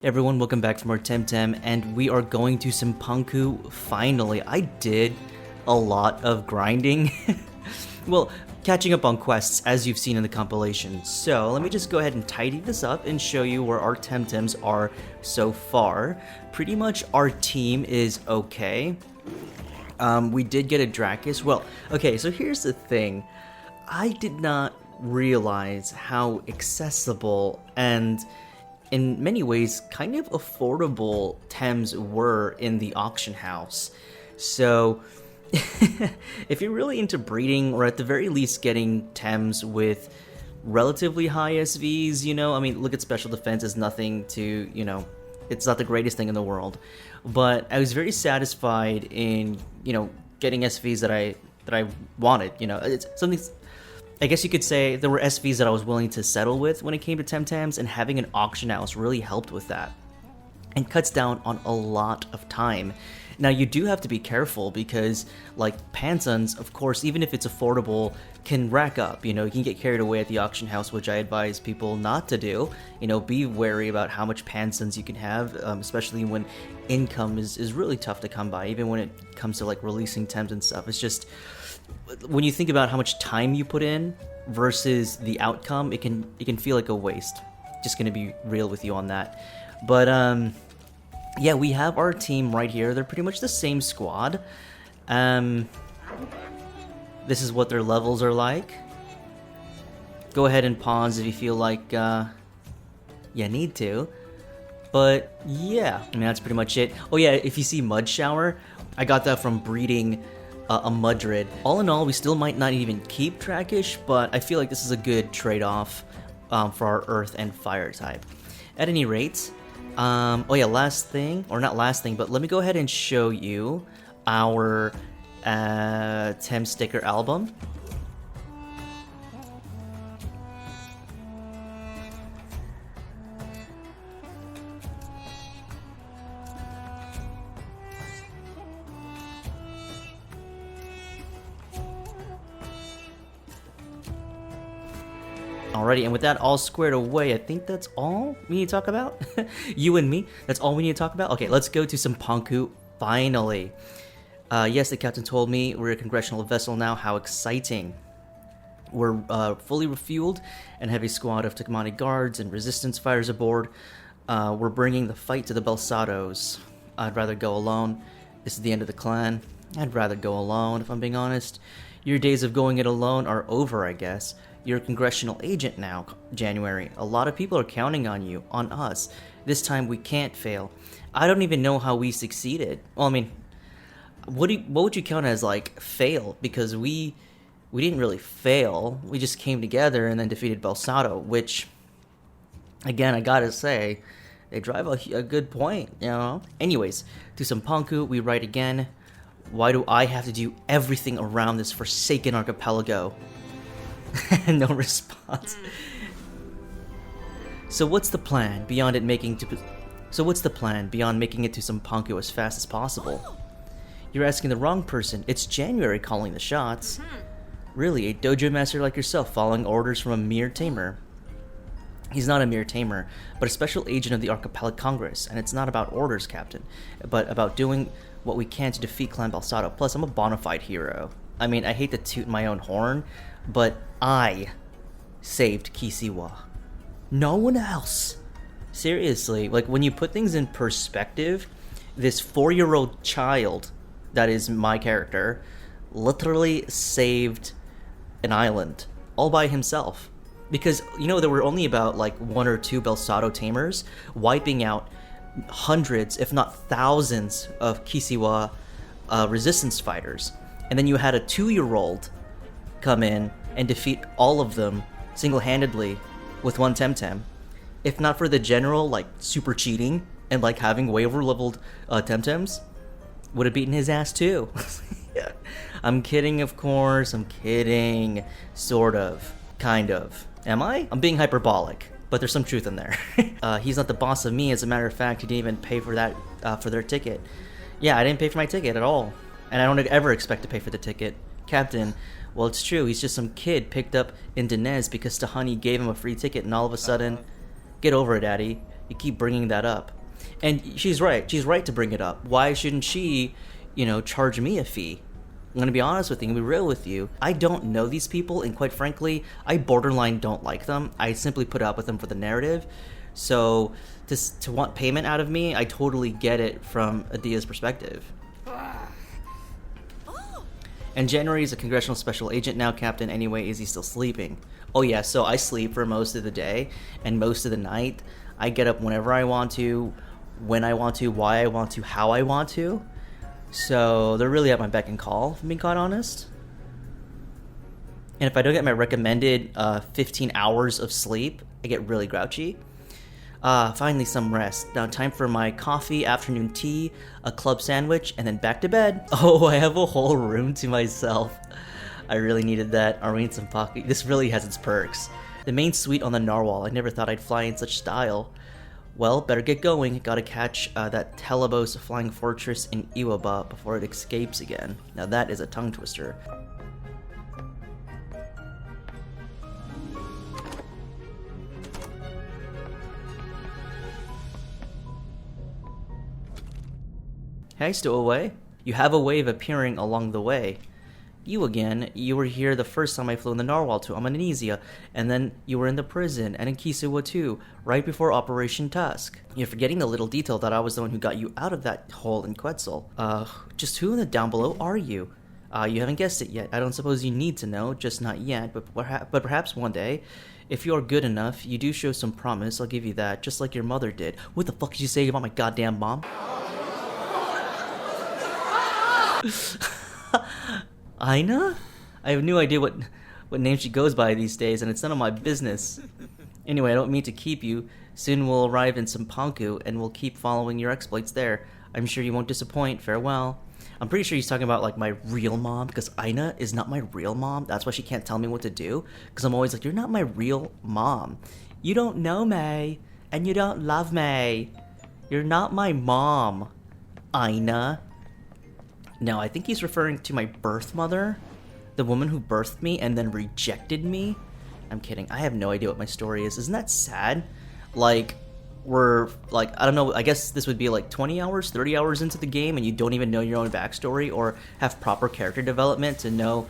Everyone, welcome back for more Temtem, and we are going to Cipanku finally. I did a lot of grinding. Well, catching up on quests, as you've seen in the compilation. So let me just go ahead and tidy this up and show you where our Temtems are so far. Pretty much our team is okay. We did get a Dracus. Well, okay, so here's the thing. I did not realize how accessible and in many ways kind of affordable Tems were in the auction house. So if you're really into breeding, or at the very least getting Tems with relatively high SVs, I mean, look at special defense as nothing to, it's not the greatest thing in the world. But I was very satisfied in, getting SVs that I wanted. It's something, I guess you could say there were SVs that I was willing to settle with when it came to Temtems, and having an auction house really helped with that and cuts down on a lot of time. Now, you do have to be careful because, like, Pansons, of course, even if it's affordable, can rack up. You can get carried away at the auction house, which I advise people not to do. Be wary about how much Pansons you can have, especially when income is really tough to come by, even when it comes to, like, releasing Temps and stuff. It's just, when you think about how much time you put in versus the outcome, it can feel like a waste. Just gonna be real with you on that. But yeah, we have our team right here. They're pretty much the same squad. This is what their levels are like. Go ahead and pause if you feel like you need to. But yeah, I mean, that's pretty much it. Oh yeah, if you see Mud Shower, I got that from breeding a Mudrid. All in all, we still might not even keep Trackish, but I feel like this is a good trade-off for our Earth and Fire type. At any rate, oh yeah, last thing, or not last thing, but let me go ahead and show you our Tem sticker album. Alrighty, and with that all squared away, I think that's all we need to talk about. You and me, that's all we need to talk about. Okay, let's go to Cipanku, finally. Yes, the captain told me we're a congressional vessel now. How exciting. We're fully refueled and have a squad of Takamani guards and resistance fighters aboard. We're bringing the fight to the Belsados. I'd rather go alone. This is the end of the clan. I'd rather go alone, if I'm being honest. Your days of going it alone are over, I guess. You're a congressional agent now, January. A lot of people are counting on you, on us. This time we can't fail. I don't even know how we succeeded. Well, I mean, what would you count as, like, fail? Because we didn't really fail. We just came together and then defeated Belsado, which, again, I gotta say, they drive a good point, Anyways, to Cipanku, we write again. Why do I have to do everything around this forsaken archipelago? No response. So what's the plan beyond making it to Cipanku as fast as possible? You're asking the wrong person. It's January calling the shots. Really, a dojo master like yourself following orders from a mere tamer. He's not a mere tamer, but a special agent of the Archipelago Congress, and it's not about orders, Captain, but about doing what we can to defeat Clan Belsado. Plus, I'm a bona fide hero. I mean, I hate to toot my own horn, but I saved Kisiwa. No one else. Seriously, like, when you put things in perspective, this 4-year-old child that is my character literally saved an island all by himself. Because, there were only about, like, 1 or 2 Belsado tamers wiping out hundreds, if not thousands, of Kisiwa resistance fighters. And then you had a 2-year-old come in and defeat all of them single-handedly with one Temtem. If not for the general, like, super cheating and, like, having way over-leveled Temtems, would have beaten his ass too. Yeah. I'm kidding, of course. I'm kidding. Sort of. Kind of. Am I? I'm being hyperbolic, but there's some truth in there. He's not the boss of me. As a matter of fact, he didn't even pay for that, for their ticket. Yeah, I didn't pay for my ticket at all. And I don't ever expect to pay for the ticket. Captain, well, it's true. He's just some kid picked up in Dinez because Tahani gave him a free ticket, and all of a sudden, get over it, Daddy. You keep bringing that up. And she's right. She's right to bring it up. Why shouldn't she, charge me a fee? I'm going to be honest with you and be real with you. I don't know these people, and quite frankly, I borderline don't like them. I simply put up with them for the narrative. So to want payment out of me, I totally get it from Adia's perspective. And January is a congressional special agent now, Captain. Anyway, is he still sleeping? Oh yeah, so I sleep for most of the day and most of the night. I get up whenever I want to, when I want to, why I want to, how I want to. So they're really at my beck and call, if I'm being quite honest. And if I don't get my recommended 15 hours of sleep, I get really grouchy. Finally some rest. Now time for my coffee, afternoon tea, a club sandwich, and then back to bed. Oh, I have a whole room to myself. I really needed that. Arrange some pocket. This really has its perks. The main suite on the narwhal. I never thought I'd fly in such style. Well, better get going. Gotta catch that Telebos flying fortress in Iwaba before it escapes again. Now that is a tongue twister. Hey, stowaway. You have a wave appearing along the way. You again. You were here the first time I flew in the narwhal to Amnesia, and then you were in the prison, and in Kisuwa too, right before Operation Tusk. You're forgetting the little detail that I was the one who got you out of that hole in Quetzal. Just who in the down below are you? You haven't guessed it yet. I don't suppose you need to know, just not yet, but perhaps one day. If you are good enough, you do show some promise, I'll give you that, just like your mother did. What the fuck did you say about my goddamn mom? Aina? I have no idea what name she goes by these days, and it's none of my business. Anyway, I don't mean to keep you. Soon we'll arrive in Cipanku, and we'll keep following your exploits there. I'm sure you won't disappoint. Farewell. I'm pretty sure he's talking about, like, my real mom, because Aina is not my real mom. That's why she can't tell me what to do, because I'm always like, you're not my real mom. You don't know me, and you don't love me. You're not my mom, Aina. Now, I think he's referring to my birth mother, the woman who birthed me and then rejected me. I'm kidding. I have no idea what my story is. Isn't that sad? Like, we're, like, I don't know, I guess this would be like 20 hours, 30 hours into the game, and you don't even know your own backstory or have proper character development to know,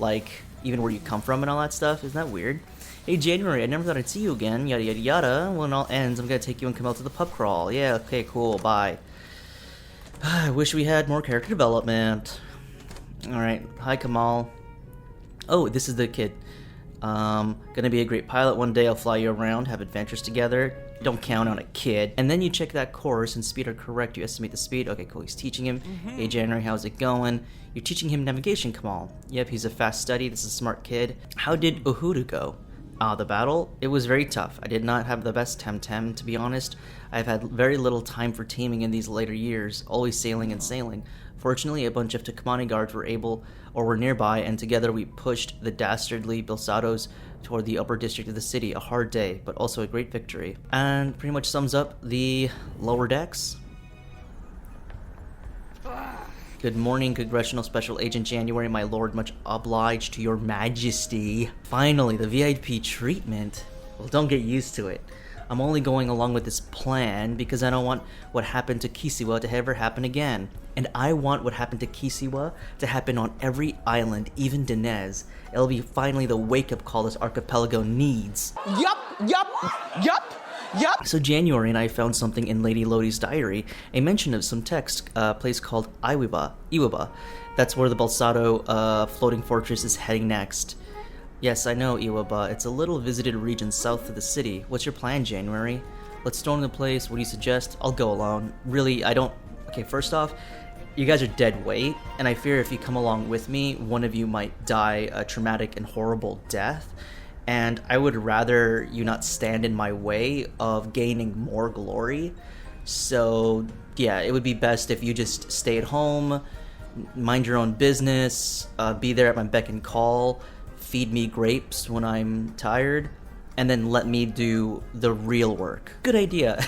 like, even where you come from and all that stuff. Isn't that weird? Hey, January, I never thought I'd see you again. Yada, yada, yada. When it all ends, I'm gonna take you and Camille to the pub crawl. Yeah, okay, cool, bye. I wish we had more character development. Alright, hi Kamal. Oh, this is the kid. Gonna be a great pilot one day, I'll fly you around, have adventures together. Don't count on a kid. And then you check that course and speed are correct, you estimate the speed. Okay, cool, he's teaching him. Hey January, how's it going? You're teaching him navigation, Kamal. Yep, he's a fast study, this is a smart kid. How did Uhuru go? The battle, it was very tough. I did not have the best Temtem, to be honest. I've had very little time for taming in these later years, always sailing and sailing. Fortunately, a bunch of Takamani guards were nearby, and together we pushed the dastardly Bilsados toward the upper district of the city. A hard day, but also a great victory. And pretty much sums up the lower decks. Good morning, Congressional Special Agent January, my lord, much obliged to your majesty. Finally, the VIP treatment. Well, don't get used to it. I'm only going along with this plan because I don't want what happened to Kisiwa to ever happen again. And I want what happened to Kisiwa to happen on every island, even Dinez. It'll be finally the wake-up call this archipelago needs. Yup. So January and I found something in Lady Lodi's diary, a mention of some text, a place called Iwaba. That's where the Balsado floating fortress is heading next. Yes, I know, Iwaba. It's a little visited region south of the city. What's your plan, January? Let's storm the place. What do you suggest? I'll go alone. Really, I don't... Okay, first off, you guys are dead weight, and I fear if you come along with me, one of you might die a traumatic and horrible death. And I would rather you not stand in my way of gaining more glory. So, yeah, it would be best if you just stay at home, mind your own business, be there at my beck and call, feed me grapes when I'm tired, and then let me do the real work. Good idea.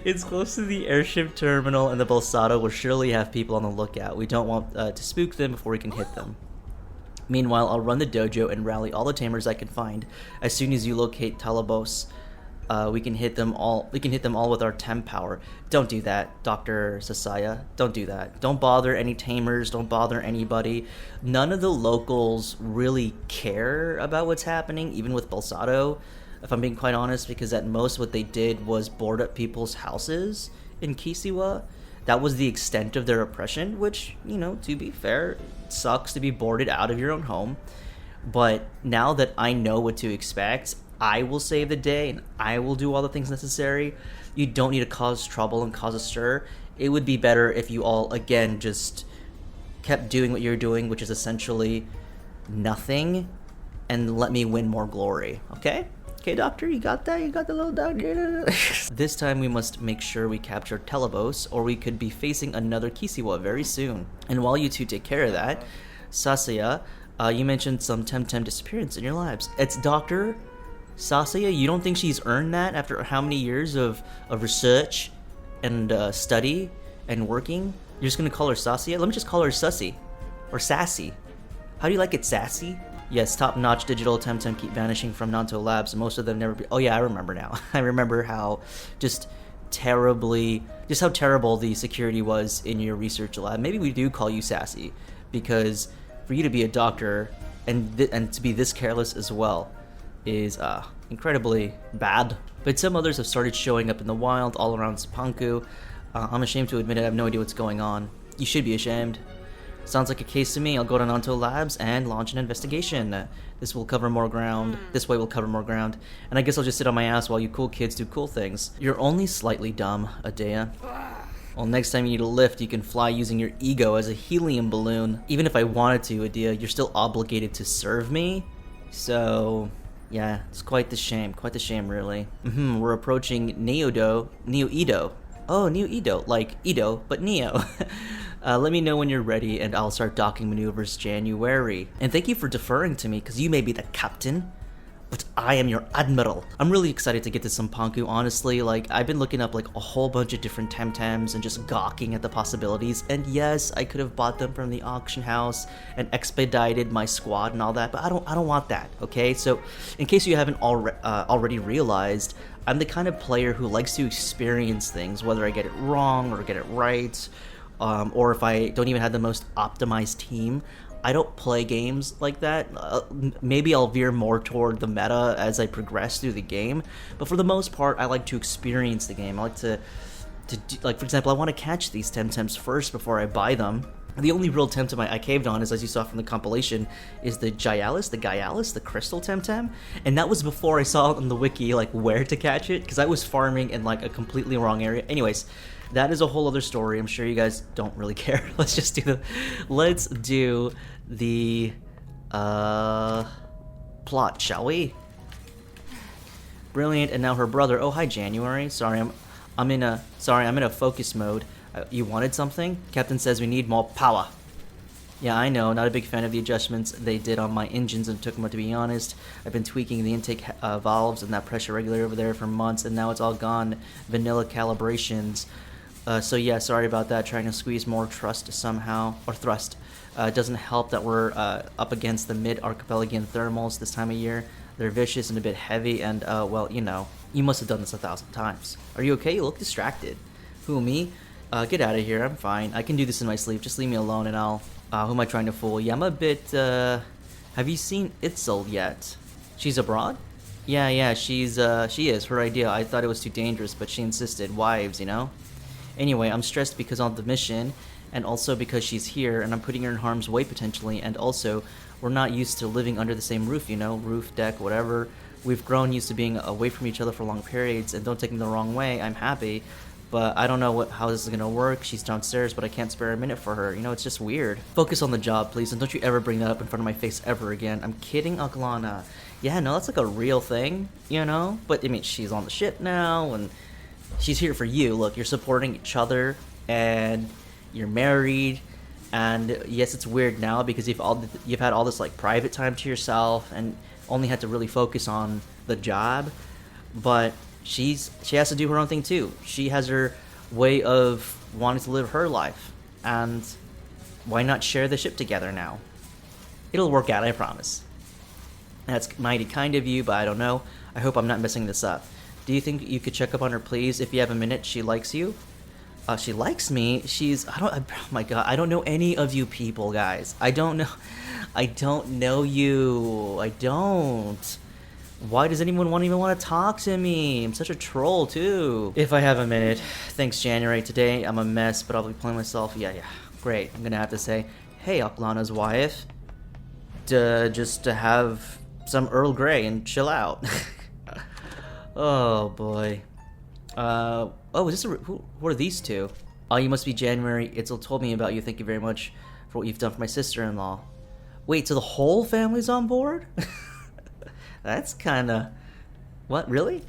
It's close to the airship terminal, and the Balsado will surely have people on the lookout. We don't want to spook them before we can hit them. Meanwhile, I'll run the dojo and rally all the tamers I can find as soon as you locate Talabos. We can hit them all. We can hit them all with our temp power. Don't do that, Dr. Sasaya. Don't do that. Don't bother any tamers. Don't bother anybody. None of the locals really care about what's happening, even with Balsado, if I'm being quite honest, because at most what they did was board up people's houses in Kisiwa. That was the extent of their oppression, which, you know, to be fair, it sucks to be boarded out of your own home. But now that I know what to expect, I will save the day and I will do all the things necessary. You don't need to cause trouble and cause a stir. It would be better if you all, again, just kept doing what you're doing, which is essentially nothing, and let me win more glory, okay? Okay, Doctor, you got that? You got the little doctor? This time we must make sure we capture Telebos, or we could be facing another Kisiwa very soon. And while you two take care of that, Sasaya, you mentioned some Temtem disappearance in your labs. It's Dr. Sasaya? You don't think she's earned that after how many years of research and study and working? You're just gonna call her Sasaya? Let me just call her Sussy. Or Sassy. How do you like it, Sassy? Yes, top-notch digital Temtem keep vanishing from Nanto Labs, and most of them never be... Oh yeah, I remember now. I remember how how terrible the security was in your research lab. Maybe we do call you Sassy, because for you to be a doctor and to be this careless as well is incredibly bad. But some others have started showing up in the wild all around Cipanku. I'm ashamed to admit it, I have no idea what's going on. You should be ashamed. Sounds like a case to me. I'll go to Nanto Labs and launch an investigation. This will cover more ground. This way will cover more ground. And I guess I'll just sit on my ass while you cool kids do cool things. You're only slightly dumb, Adea. Well, next time you need a lift, you can fly using your ego as a helium balloon. Even if I wanted to, Adea, you're still obligated to serve me. So, yeah, it's quite the shame. Quite the shame, really. We're approaching Neo-Edo. Oh, Neo-Edo. Like Edo, but Neo. Let me know when you're ready, and I'll start docking maneuvers January. And thank you for deferring to me, because you may be the captain, but I am your admiral. I'm really excited to get to Cipanku, honestly. Like, I've been looking up, like, a whole bunch of different Temtems and just gawking at the possibilities. And yes, I could have bought them from the auction house and expedited my squad and all that, but I don't want that, okay? So, in case you haven't already realized, I'm the kind of player who likes to experience things, whether I get it wrong or get it right, or if I don't even have the most optimized team. I don't play games like that. Maybe I'll veer more toward the meta as I progress through the game, but for the most part, I like to experience the game. I like to do, like, for example, I want to catch these Temtems first before I buy them. The only real Temtem I caved on is, as you saw from the compilation, is the Gialis, the crystal Temtem, and that was before I saw on the wiki, like, where to catch it, because I was farming in, like, a completely wrong area. Anyways, that is a whole other story. I'm sure you guys don't really care. Let's do the plot, shall we? Brilliant. And now her brother. Oh, hi, January. Sorry, I'm in a focus mode. You wanted something? Captain says we need more power. Yeah, I know. Not a big fan of the adjustments they did on my engines, and it took them, to be honest. I've been tweaking the intake valves and that pressure regulator over there for months, and now it's all gone. Vanilla calibrations. So yeah, sorry about that. Trying to squeeze more thrust somehow, or thrust. It doesn't help that we're up against the mid-archipelagian thermals this time of year. They're vicious and a bit heavy, and well, you know, you must have done this 1,000 times. Are you okay? You look distracted. Who, me? Get out of here. I'm fine. I can do this in my sleep. Just leave me alone, and I'll. Who am I trying to fool? Yeah, I'm a bit. Have you seen Itzel yet? She's abroad? Yeah. She is. Her idea. I thought it was too dangerous, but she insisted. Wives, you know. Anyway, I'm stressed because on the mission, and also because she's here, and I'm putting her in harm's way potentially, and also, we're not used to living under the same roof, you know, roof, deck, whatever. We've grown used to being away from each other for long periods, and don't take me the wrong way, I'm happy, but I don't know how this is gonna work. She's downstairs, but I can't spare a minute for her. You know, it's just weird. Focus on the job, please, and don't you ever bring that up in front of my face ever again. I'm kidding, Aklana. Yeah, no, that's like a real thing, you know? But, I mean, she's on the ship now, and she's here for you. Look, you're supporting each other, and you're married, and yes, it's weird now because you've had all this, like, private time to yourself, and only had to really focus on the job, but she has to do her own thing too. She has her way of wanting to live her life, and why not share the ship together now? It'll work out, I promise. That's mighty kind of you, but I don't know. I hope I'm not messing this up. Do you think you could check up on her, please? If you have a minute, she likes you. She likes me. Oh my god, I don't know any of you people, guys. I don't know you. I don't. Why does anyone even want to talk to me? I'm such a troll, too. If I have a minute. Thanks, January. Today, I'm a mess, but I'll be playing myself. Yeah. Great. I'm gonna have to say, hey, Oklana's wife. Just to have some Earl Grey and chill out. Oh, boy. Is this who are these two? Oh, you must be January. Itzel told me about you. Thank you very much for what you've done for my sister-in-law. Wait, so the whole family's on board? That's kinda... What, really?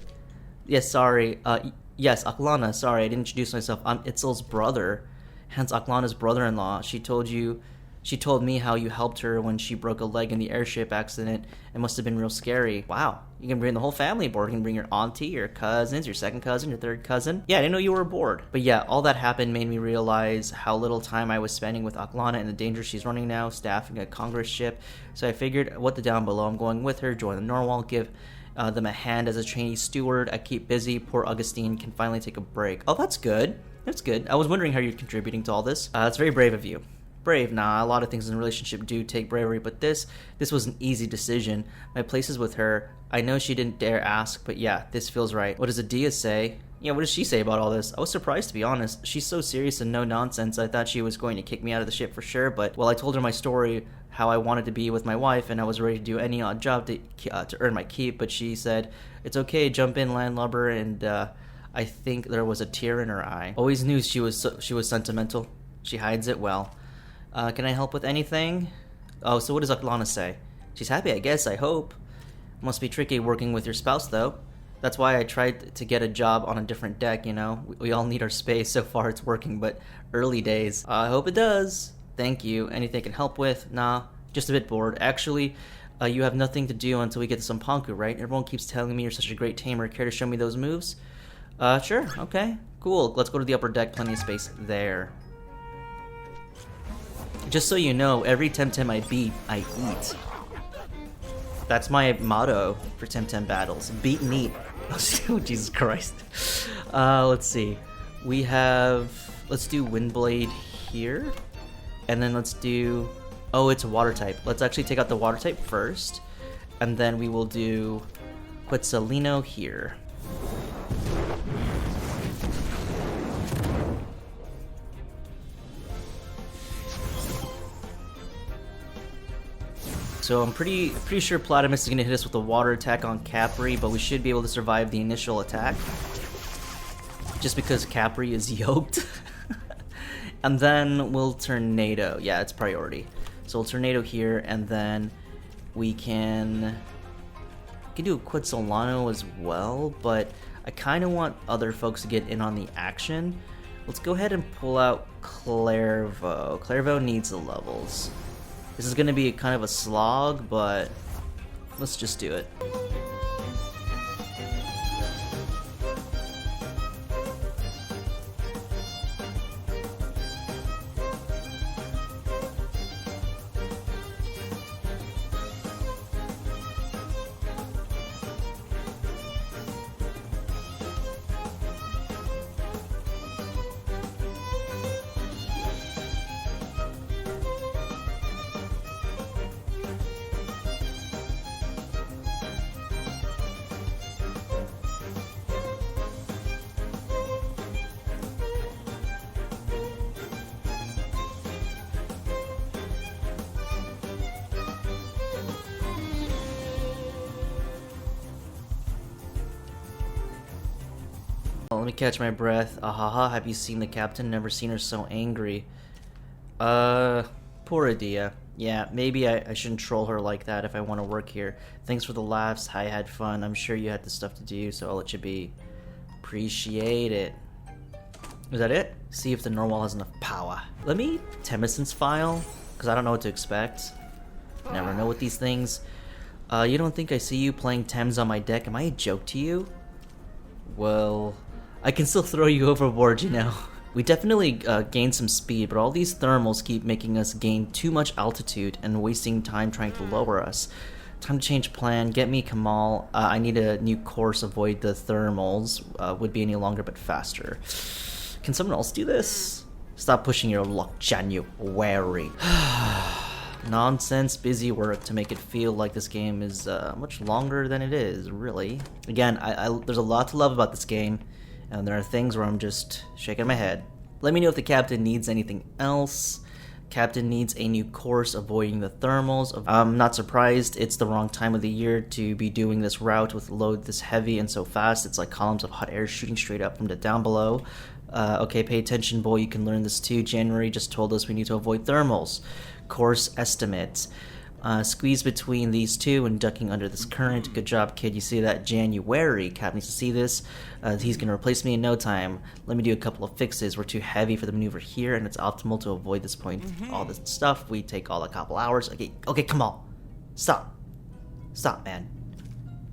Yes, sorry. Yes, Aklana, sorry, I didn't introduce myself. I'm Itzel's brother, hence Aklana's brother-in-law. She told me how you helped her when she broke a leg in the airship accident. It must have been real scary. Wow, you can bring the whole family aboard. You can bring your auntie, your cousins, your second cousin, your third cousin. Yeah, I didn't know you were aboard. But yeah, all that happened made me realize how little time I was spending with Aklana and the danger she's running now, staffing a Congress ship. So I figured, what the down below, I'm going with her, join the Norwal, give them a hand as a trainee steward. I keep busy. Poor Augustine can finally take a break. Oh, that's good. That's good. I was wondering how you're contributing to all this. It's very brave of you. Brave? Nah, a lot of things in a relationship do take bravery, but this was an easy decision. My place is with her. I know she didn't dare ask, but yeah, this feels right. What does Adia say? Yeah, what does she say about all this? I was surprised, to be honest. She's so serious and no nonsense. I thought she was going to kick me out of the ship for sure, but, well, I told her my story, how I wanted to be with my wife, and I was ready to do any odd job to earn my keep, but she said, it's okay, jump in, landlubber, and I think there was a tear in her eye. Always knew she was sentimental. She hides it well. Can I help with anything? Oh, so what does Aklana say? She's happy, I guess, I hope. Must be tricky working with your spouse, though. That's why I tried to get a job on a different deck, you know? We all need our space. So far it's working, but early days. I hope it does. Thank you. Anything I can help with? Nah, just a bit bored. Actually, you have nothing to do until we get to Cipanku, right? Everyone keeps telling me you're such a great tamer. Care to show me those moves? Sure, okay. Cool, let's go to the upper deck. Plenty of space there. Just so you know, every Temtem I beat, I eat. That's my motto for Temtem battles. Beat and eat. Oh, Jesus Christ. Let's see. We have... Let's do Windblade here. And then let's do... Oh, it's a water type. Let's actually take out the water type first. And then we will do Quetzalino here. So I'm pretty sure Platimus is going to hit us with a water attack on Capri, but we should be able to survive the initial attack. Just because Capri is yoked. And then we'll Tornado. Yeah, it's priority. So we'll Tornado here, and then we can do a Quetzalano as well, but I kind of want other folks to get in on the action. Let's go ahead and pull out Clairvaux. Clairvaux needs the levels. This is going to be kind of a slog, but let's just do it. Let me catch my breath. Ahaha, have you seen the captain? Never seen her so angry. Poor Adia. Yeah, maybe I shouldn't troll her like that if I want to work here. Thanks for the laughs. I had fun. I'm sure you had the stuff to do, so I'll let you be. Appreciate it. Is that it? See if the Norwal has enough power. Let me Temmeson's file, because I don't know what to expect. Never know with these things. You don't think I see you playing Thames on my deck? Am I a joke to you? Well, I can still throw you overboard, you know. We definitely gained some speed, but all these thermals keep making us gain too much altitude and wasting time trying to lower us. Time to change plan. Get me Kamal. I need a new course. Avoid the thermals. Would be any longer but faster. Can someone else do this? Stop pushing your luck, January. Nonsense, busy work to make it feel like this game is much longer than it is, really. Again, there's a lot to love about this game, and there are things where I'm just shaking my head. Let me know if the captain needs anything else. Captain needs a new course, avoiding the thermals. I'm not surprised, it's the wrong time of the year to be doing this route with load this heavy and so fast. It's like columns of hot air shooting straight up from the down below. Okay, pay attention, boy, you can learn this too. January just told us we need to avoid thermals. Course estimate. Squeeze between these two and ducking under this current. Good job, kid. You see that? January. Cap needs to see this. He's going to replace me in no time. Let me do a couple of fixes. We're too heavy for the maneuver here, and it's optimal to avoid this point. All this stuff. We take all a couple hours. Okay, come on. Stop, man.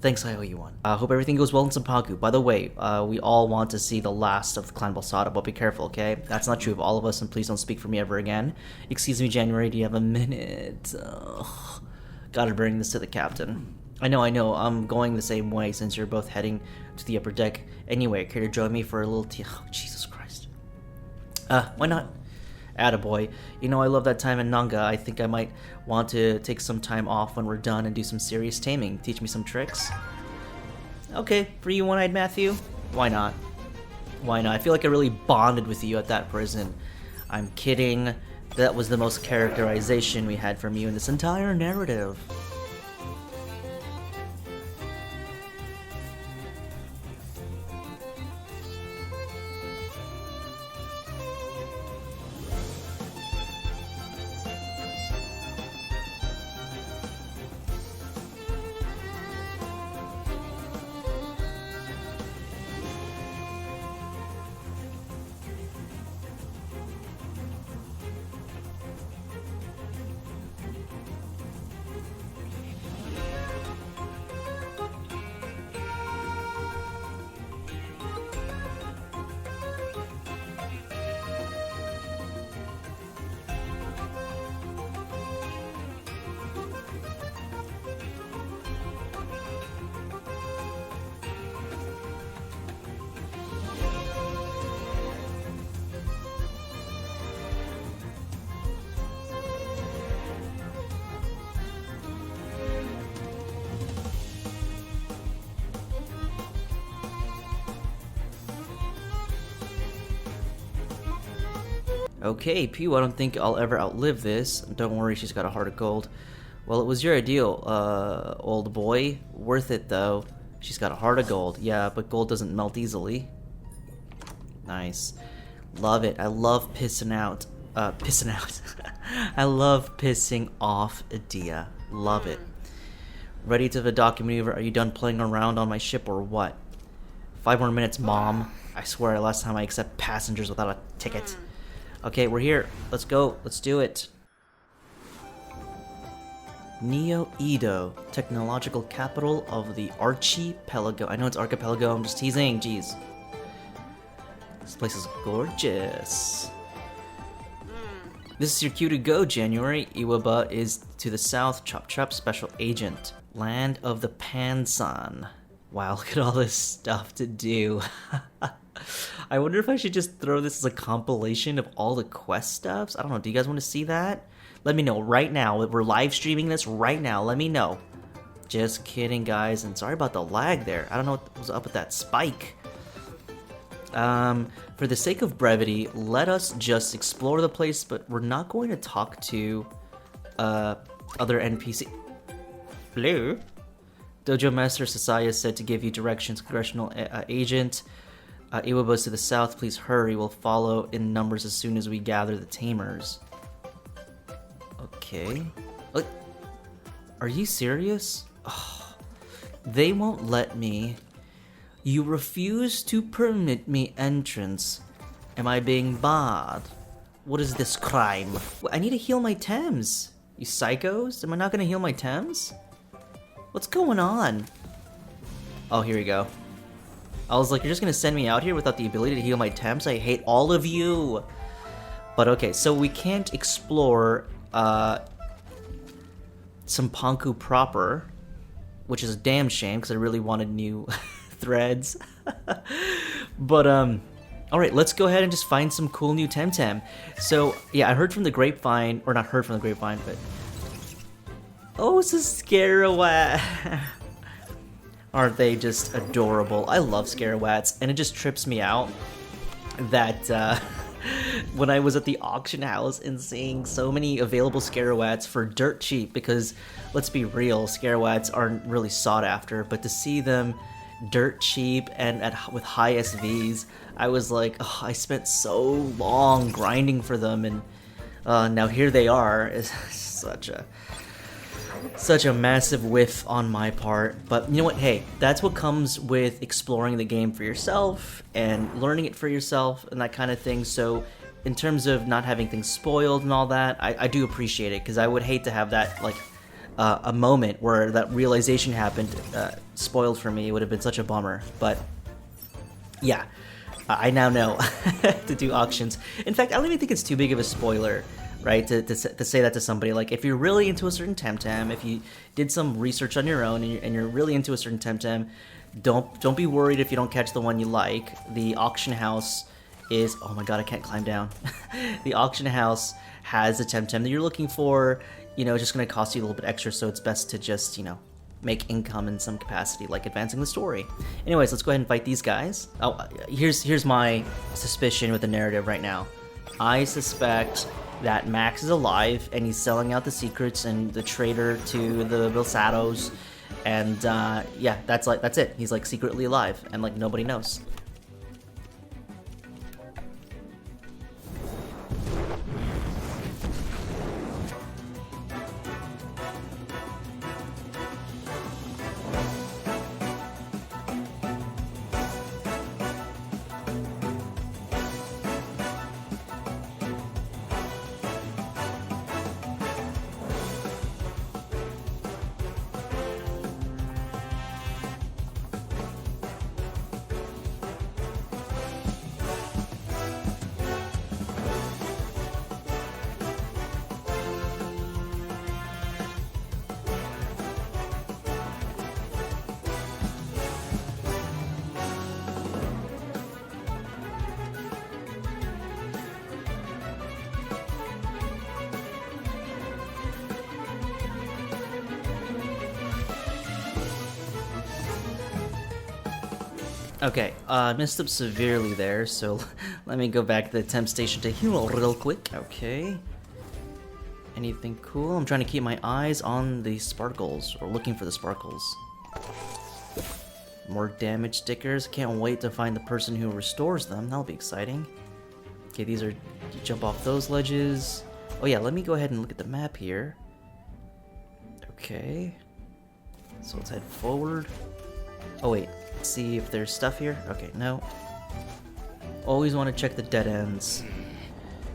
Thanks, I owe you one. Hope everything goes well in Cipanku. By the way, we all want to see the last of Clan Balsada, but be careful, okay? That's not true of all of us, and please don't speak for me ever again. Excuse me, January, do you have a minute? Ugh. Gotta bring this to the captain. I know, I'm going the same way since you're both heading to the upper deck. Anyway, care to join me for a little tea? Oh, Jesus Christ. Why not? Attaboy. You know, I love that time in Nanga. I think I might want to take some time off when we're done and do some serious taming. Teach me some tricks. Okay, for you, One-Eyed Matthew. Why not? I feel like I really bonded with you at that prison. I'm kidding. That was the most characterization we had from you in this entire narrative. Okay, Pew, I don't think I'll ever outlive this. Don't worry, she's got a heart of gold. Well, it was your ideal, old boy. Worth it, though. She's got a heart of gold. Yeah, but gold doesn't melt easily. Nice. Love it. I love pissing out. I love pissing off Adia. Love it. Ready to the dock maneuver. Are you done playing around on my ship or what? 5 more minutes, Mom. I swear, last time I accept passengers without a ticket. Okay, we're here. Let's go. Let's do it. Neo Edo, technological capital of the archipelago. I know it's archipelago, I'm just teasing, jeez. This place is gorgeous. This is your cue to go, January. Iwaba is to the south, Chop Chop, special agent. Land of the Pansan. Wow, look at all this stuff to do. I wonder if I should just throw this as a compilation of all the quest stuffs. I don't know, do you guys want to see that? Let me know right now. We're live streaming this right now. Let me know. Just kidding, guys. And sorry about the lag there. I don't know what was up with that spike. For the sake of brevity, let us just explore the place, but we're not going to talk to other NPC. Hello? Dojo Master Sasaya said to give you directions. Congressional agent. Iwaba's to the south. Please hurry. We'll follow in numbers as soon as we gather the tamers. Okay. What? Are you serious? Oh, they won't let me. You refuse to permit me entrance. Am I being bad? What is this crime? I need to heal my Thames. You psychos? Am I not gonna heal my Thames? What's going on? Oh, here we go. I was like, you're just gonna send me out here without the ability to heal my Thames? I hate all of you! But okay, so we can't explore Cipanku proper. which is a damn shame because I really wanted new threads. But all right, let's go ahead and just find some cool new Temtem. So yeah, I heard from the grapevine, or not heard from the grapevine, but oh, it's a Scarawat. Aren't they just adorable? I love Scarawats, and it just trips me out that when I was at the auction house and seeing so many available Scarawats for dirt cheap, because let's be real, Scarawats aren't really sought after, but to see them dirt cheap and with high SVs, I was like, oh, I spent so long grinding for them, and now here they are. It's such a massive whiff on my part. But you know what, hey, that's what comes with exploring the game for yourself and learning it for yourself and that kind of thing. So in terms of not having things spoiled and all that, I do appreciate it, because I would hate to have that, like, a moment where that realization happened spoiled for me. It would have been such a bummer. But yeah, I now know to do auctions. In fact, I don't even think it's too big of a spoiler, right, to say that to somebody. Like, if you're really into a certain Temtem, if you did some research on your own and you're really into a certain Temtem, don't be worried if you don't catch the one you like. The auction house is, oh my god, I can't climb down. The auction house has a Temtem that you're looking for. You know, it's just going to cost you a little bit extra, so it's best to just, you know, make income in some capacity, like advancing the story. Anyways, let's go ahead and fight these guys. Oh, here's my suspicion with the narrative right now. I suspect that Max is alive and he's selling out the secrets and the traitor to the Bilsatos, and yeah, that's it. He's like secretly alive and like nobody knows. Okay, messed up severely there, so let me go back to the temp station to heal real quick. Okay. Anything cool? I'm trying to keep my eyes on the sparkles, or looking for the sparkles. More damage stickers. Can't wait to find the person who restores them. That'll be exciting. Okay, these are... You jump off those ledges. Oh yeah, let me go ahead and look at the map here. Okay. So let's head forward. Oh wait. See if there's stuff here. Okay, no. Always want to check the dead ends.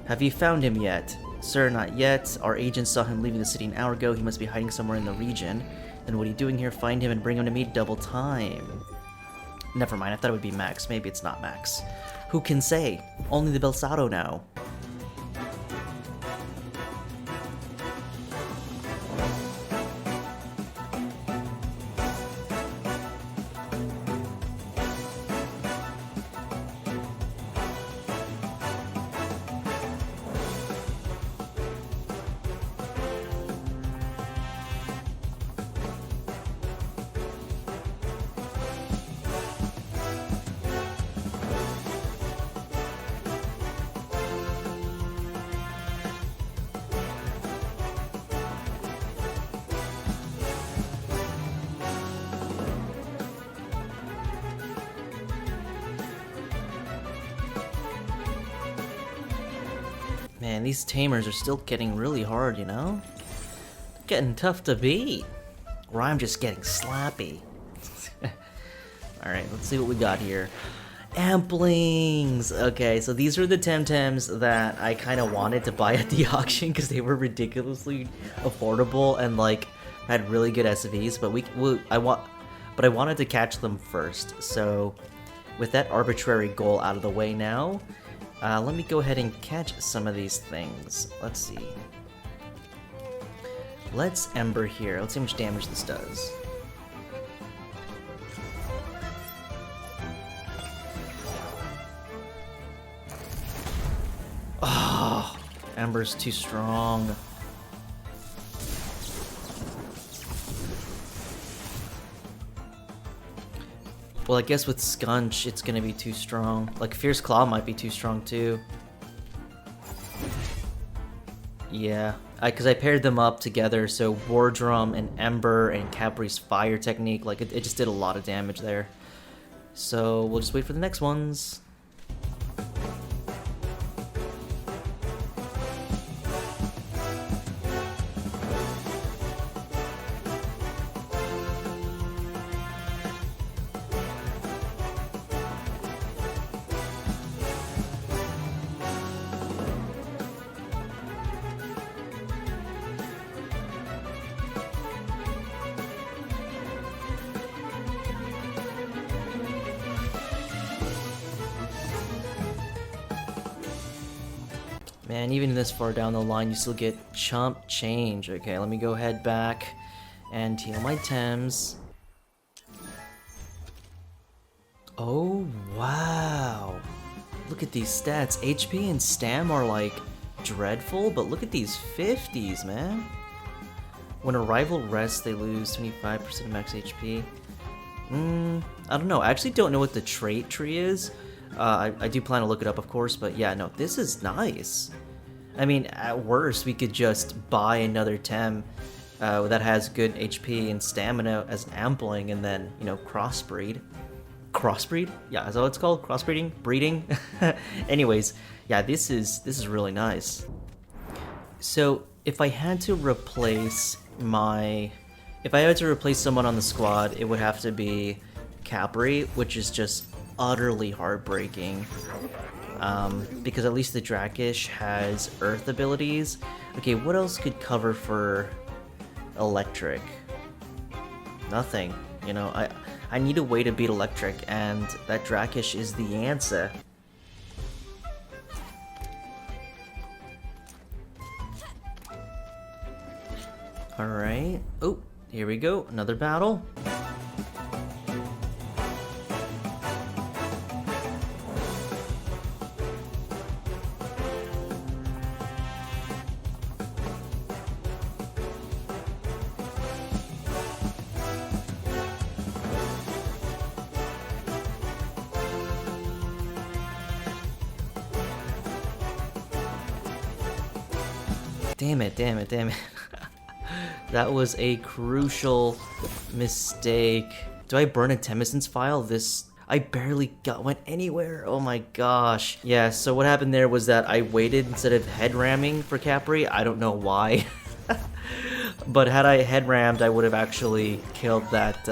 Have you found him yet? Sir, not yet. Our agent saw him leaving the city an hour ago. He must be hiding somewhere in the region. Then what are you doing here? Find him and bring him to me double time. Never mind, I thought it would be Max. Maybe it's not Max. Who can say? Only the Belsato know. Man, these tamers are still getting really hard, you know? Getting tough to beat. Or I'm just getting slappy. Alright, let's see what we got here. Amplings! Okay, so these are the Temtems that I kind of wanted to buy at the auction because they were ridiculously affordable and like had really good SVs, but I wanted to catch them first. So with that arbitrary goal out of the way now, let me go ahead and catch some of these things. Let's see. Let's Ember here. Let's see how much damage this does. Ember's too strong. Well, I guess with Skunch, it's gonna be too strong. Like, Fierce Claw might be too strong, too. Yeah, because I paired them up together, so War Drum and Ember and Capri's Fire technique, like, it just did a lot of damage there. So, we'll just wait for the next ones. Man, even this far down the line, you still get chump change. Okay, let me go head back and heal my Tems. Oh, wow. Look at these stats. HP and Stam are, like, dreadful, but look at these 50s, man. When a rival rests, they lose 25% of max HP. I don't know. I actually don't know what the trait tree is. I do plan to look it up, of course, but yeah, no, this is nice. I mean, at worst, we could just buy another Tem that has good HP and stamina as Ampling, and then, you know, crossbreed. Crossbreed? Yeah, is that what it's called? Crossbreeding? Breeding? Anyways, yeah, this is really nice. So, if I had to replace someone on the squad, it would have to be Capri, which is just utterly heartbreaking. Because at least the Drakish has Earth abilities. Okay, what else could cover for Electric? Nothing. You know, I need a way to beat Electric, and that Drakish is the answer. Alright. Oh, here we go. Another battle. Damn it, damn it, damn it. That was a crucial mistake. Do I burn a Temessen's file? I barely went anywhere. Oh my gosh. Yeah, so what happened there was that I waited instead of head ramming for Capri. I don't know why. But had I head rammed, I would have actually killed that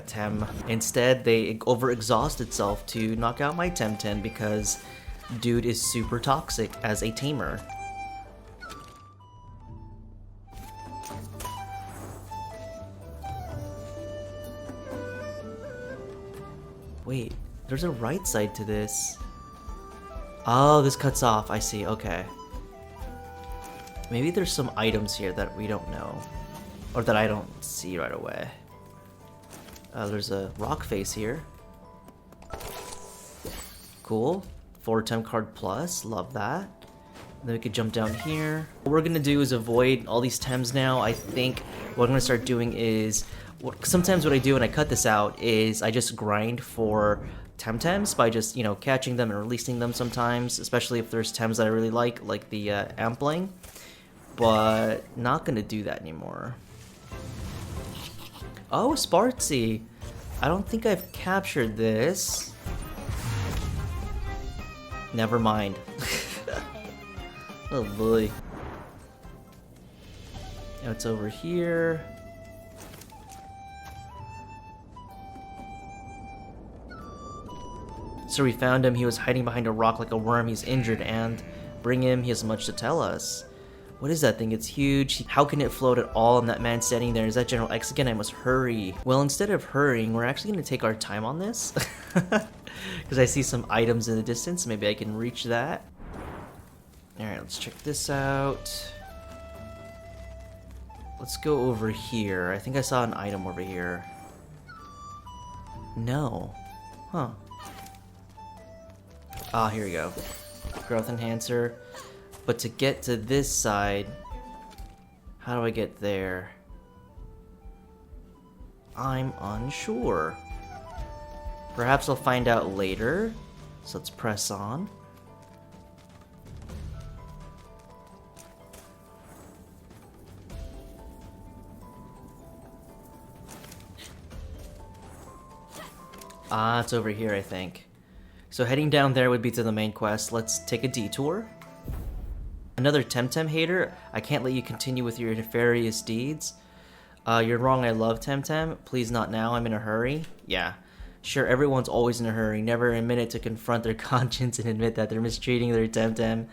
Tem. Instead, they overexhaust itself to knock out my Temtem because dude is super toxic as a tamer. Wait, there's a right side to this. Oh, this cuts off. I see. Okay. Maybe there's some items here that we don't know. Or that I don't see right away. There's a rock face here. Cool. 4 Tem card plus. Love that. Then we could jump down here. What we're gonna do is avoid all these Tems now. I think what I'm gonna start doing is... Sometimes what I do when I cut this out is I just grind for Temtems by just, you know, catching them and releasing them sometimes, especially if there's Tems that I really like the Ampling, but not gonna do that anymore. Oh, Spartsy! I don't think I've captured this. Never mind. Oh boy. Now it's over here. So we found him, he was hiding behind a rock like a worm, he's injured, and bring him, he has much to tell us. What is that thing? It's huge. How can it float at all? And that man standing there, is that General X again? I must hurry. Well, instead of hurrying, we're actually going to take our time on this. Because I see some items in the distance, maybe I can reach that. Alright, let's check this out. Let's go over here. I think I saw an item over here. No. Huh. Ah, here we go. Growth enhancer. But to get to this side, how do I get there? I'm unsure. Perhaps I'll find out later. So let's press on. Ah, it's over here, I think. So heading down there would be to the main quest. Let's take a detour. Another Temtem hater? I can't let you continue with your nefarious deeds. You're wrong, I love Temtem. Please not now, I'm in a hurry. Yeah. Sure, everyone's always in a hurry, never a minute to confront their conscience and admit that they're mistreating their Temtem.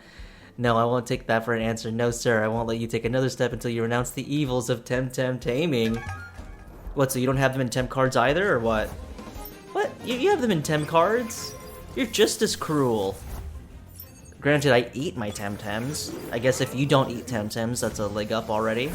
No, I won't take that for an answer. No, sir, I won't let you take another step until you renounce the evils of Temtem taming. What, so you don't have them in Temp cards either, or what? What? You have them in Temp cards? You're just as cruel. Granted, I eat my Temtems. I guess if you don't eat Temtems, that's a leg up already.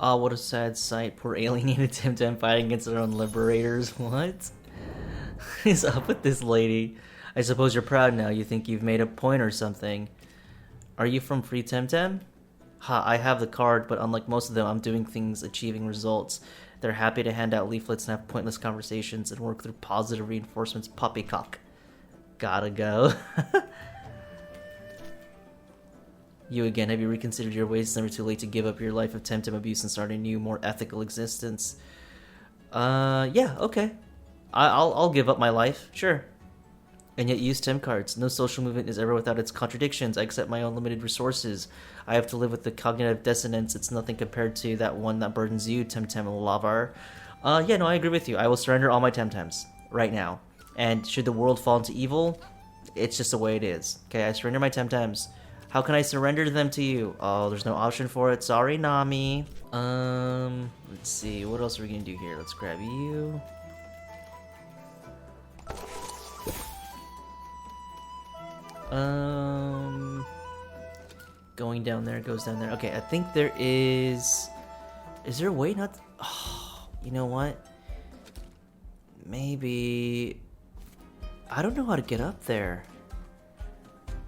Ah, what a sad sight. Poor alienated Temtem fighting against their own liberators. What is up with this lady? I suppose you're proud now. You think you've made a point or something. Are you from Free Temtem? Ha, I have the card, but unlike most of them, I'm doing things achieving results. They're happy to hand out leaflets and have pointless conversations and work through positive reinforcements. Poppycock. Gotta go. You again, have you reconsidered your ways? It's never too late to give up your life of Temtem abuse and start a new, more ethical existence. Yeah, okay. I'll give up my life, sure. And yet use Temp cards. No social movement is ever without its contradictions. I accept my own limited resources. I have to live with the cognitive dissonance. It's nothing compared to that one that burdens you, Temtem Lavar. Yeah, no, I agree with you. I will surrender all my Temtems right now. And should the world fall into evil, it's just the way it is. Okay, I surrender my Temtems. How can I surrender them to you? Oh, there's no option for it. Sorry, Nami. Let's see. What else are we gonna do here? Let's grab you. Going down there, goes down there. Okay, I think there is... Is there a way not... Oh, you know what? Maybe... I don't know how to get up there.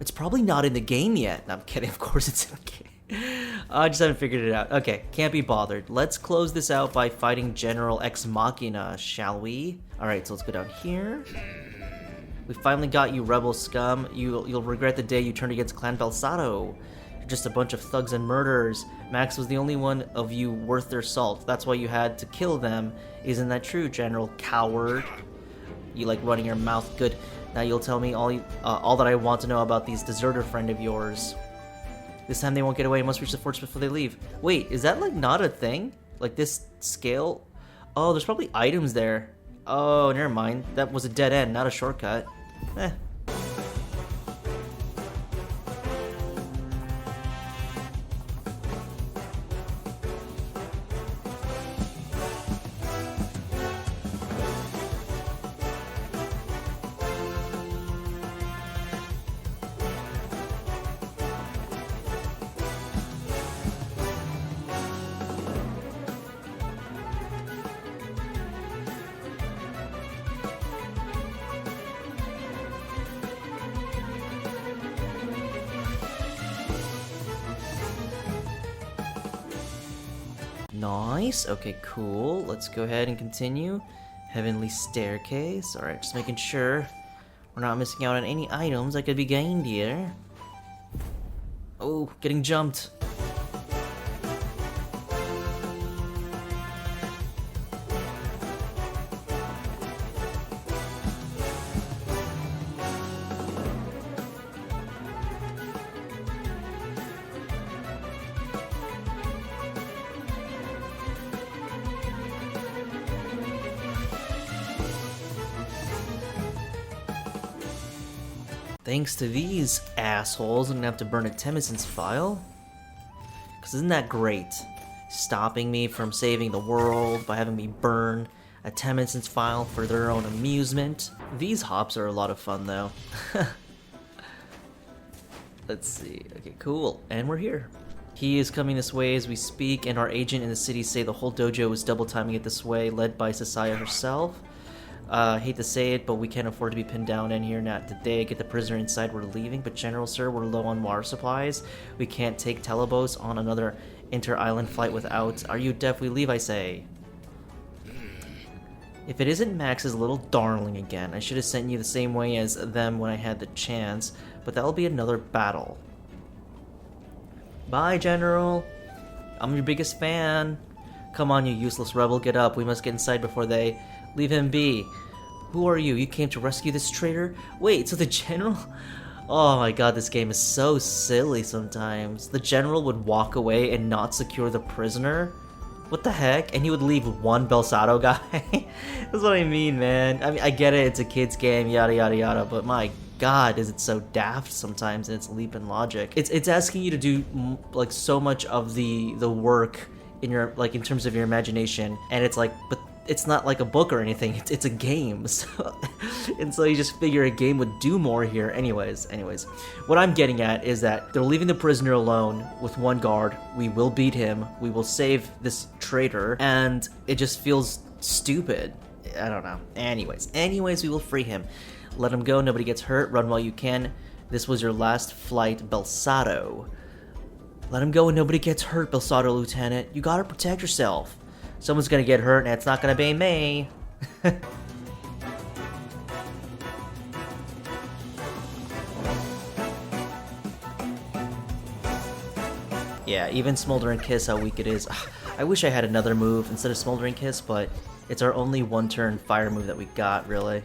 It's probably not in the game yet. No, I'm kidding. Of course it's in the game. I just haven't figured it out. Okay, can't be bothered. Let's close this out by fighting General Ex Machina, shall we? Alright, so let's go down here. We finally got you, rebel scum. You'll regret the day you turned against Clan Belsato. You're just a bunch of thugs and murderers. Max was the only one of you worth their salt. That's why you had to kill them. Isn't that true, General Coward? You like running your mouth good. Now you'll tell me all that I want to know about these deserter friend of yours. This time they won't get away. Must reach the fortress before they leave. Wait, is that like not a thing? Like this scale? Oh, there's probably items there. Oh, never mind. That was a dead end, not a shortcut. Eh. Nice. Okay, cool. Let's go ahead and continue. Heavenly Staircase. Alright, just making sure we're not missing out on any items that could be gained here. Oh, getting jumped. thanks to these assholes, I'm gonna have to burn a Temmenson's file. Because isn't that great? Stopping me from saving the world by having me burn a Temmenson's file for their own amusement. These hops are a lot of fun though. Let's see. Okay, cool. And we're here. He is coming this way as we speak, and our agent in the city say the whole dojo is double timing it this way, led by Sasaya herself. Hate to say it, but we can't afford to be pinned down in here. Not today. Get the prisoner inside. We're leaving. But General, sir, we're low on water supplies. We can't take Telebos on another inter-island flight without. Are you deaf? We leave, I say. If it isn't Max's little darling again, I should have sent you the same way as them when I had the chance, but that'll be another battle. Bye, General. I'm your biggest fan. Come on, you useless rebel, get up. We must get inside before they... Leave him be. Who are you? You came to rescue this traitor? Wait, so the General... Oh my god, this game is so silly sometimes. The General would walk away and not secure the prisoner? What the heck? And he would leave one Belsato guy? That's what I mean, man. I mean, I get it, it's a kid's game, yada yada yada, but my god, is it so daft sometimes in its leap in logic. It's asking you to do like so much of the work in your, like, in terms of your imagination, and it's like, but it's not like a book or anything, it's a game. So, and so you just figure a game would do more here. Anyways, what I'm getting at is that they're leaving the prisoner alone with one guard. We will beat him, we will save this traitor, and it just feels stupid. I don't know. Anyways, we will free him. Let him go, nobody gets hurt, run while you can. This was your last flight, Belsato. Let him go and nobody gets hurt, Belsato Lieutenant. You gotta protect yourself. Someone's gonna get hurt and it's not gonna be me. Yeah, even Smoldering Kiss, how weak it is. I wish I had another move instead of Smoldering Kiss, but it's our only one-turn fire move that we got, really.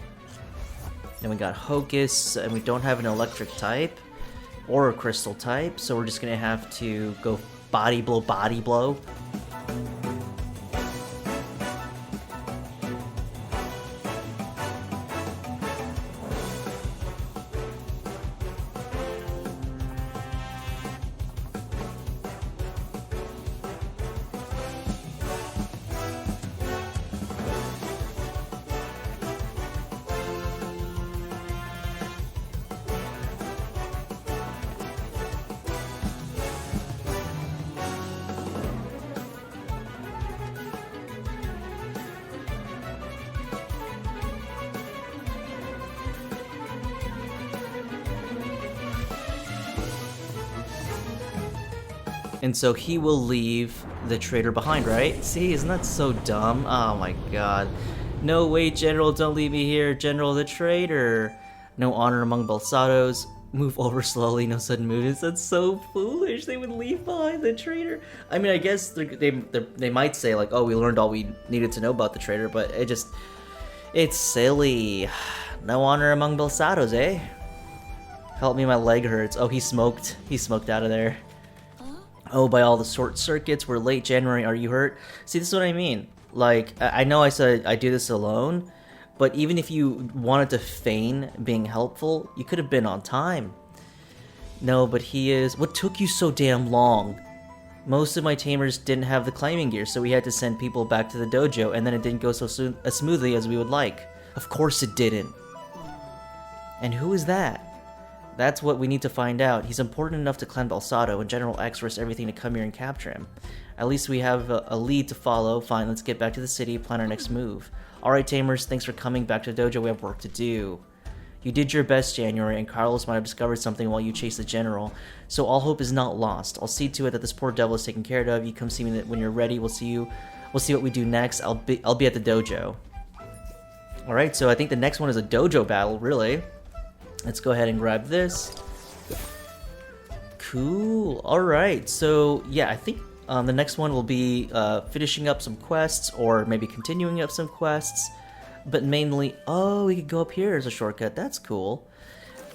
Then we got Hocus, and we don't have an electric type or a crystal type, so we're just gonna have to go body blow, body blow. And so he will leave the traitor behind, right? See, isn't that so dumb? Oh my god. No, wait, General, don't leave me here. General, the traitor. No honor among Belsatos. Move over slowly, no sudden movements. That's so foolish. They would leave behind the traitor. I mean, I guess they might say, like, oh, we learned all we needed to know about the traitor, but it's silly. No honor among Belsatos, eh? Help me, my leg hurts. Oh, he smoked out of there. Oh, by all the short circuits, we're late January, are you hurt? See, this is what I mean. Like, I know I said I do this alone, but even if you wanted to feign being helpful, you could have been on time. No, but he is... What took you so damn long? Most of my tamers didn't have the climbing gear, so we had to send people back to the dojo, and then it didn't go so as smoothly as we would like. Of course it didn't. And who is that? That's what we need to find out. He's important enough to Clan Belsato, and General X risked everything to come here and capture him. At least we have a lead to follow. Fine, let's get back to the city, plan our next move. Alright, tamers, thanks for coming back to the dojo. We have work to do. You did your best, January, and Carlos might have discovered something while you chased the General, so all hope is not lost. I'll see to it that this poor devil is taken care of. You come see me when you're ready. We'll see what we do next. I'll be at the dojo. Alright, so I think the next one is a dojo battle, really. Let's go ahead and grab this. Cool. Alright, so yeah, I think the next one will be finishing up some quests, or maybe continuing up some quests. But mainly, oh, we could go up here as a shortcut. That's cool.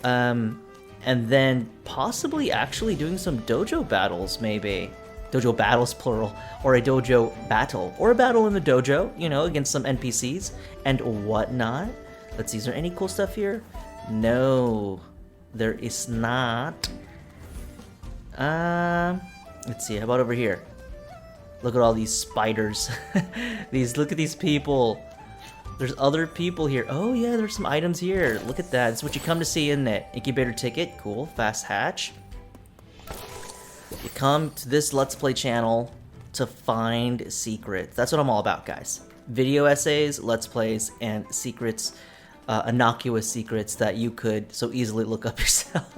And then possibly actually doing some dojo battles, maybe. Dojo battles, plural. Or a dojo battle. Or a battle in the dojo, you know, against some NPCs and whatnot. Let's see, is there any cool stuff here? No. There is not. Let's see. How about over here? Look at all these spiders. Look at these people. There's other people here. Oh yeah, there's some items here. Look at that. That's what you come to see, isn't it? Incubator ticket. Cool. Fast hatch. You come to this Let's Play channel to find secrets. That's what I'm all about, guys. Video essays, Let's Plays, and secrets. Innocuous secrets that you could so easily look up yourself.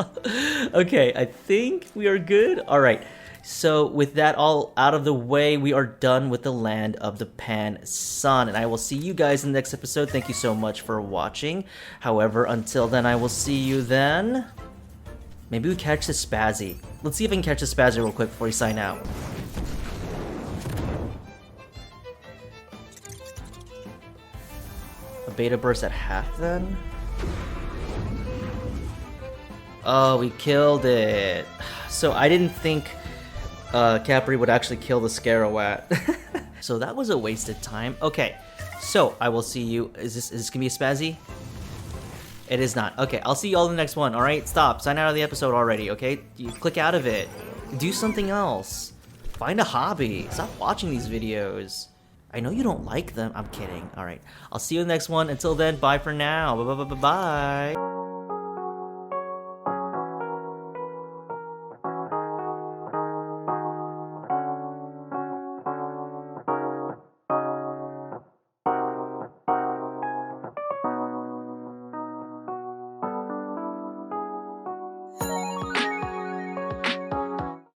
Okay, I think we are good. All right. So with that all out of the way, we are done with the land of the Pan Sun, and I will see you guys in the next episode. Thank you so much for watching. However, until then, I will see you then. Maybe we catch the Spazzy. Let's see if I can catch the Spazzy real quick before we sign out. A beta burst at half then? Oh, we killed it. So I didn't think Capri would actually kill the Scarowat. So that was a wasted time. Okay, so I will see you. Is this gonna be a Spazzy? It is not. Okay, I'll see you all in the next one. All right, stop. Sign out of the episode already. Okay, you click out of it. Do something else. Find a hobby. Stop watching these videos. I know you don't like them. I'm kidding. All right, I'll see you in the next one. Until then, bye for now. Bye.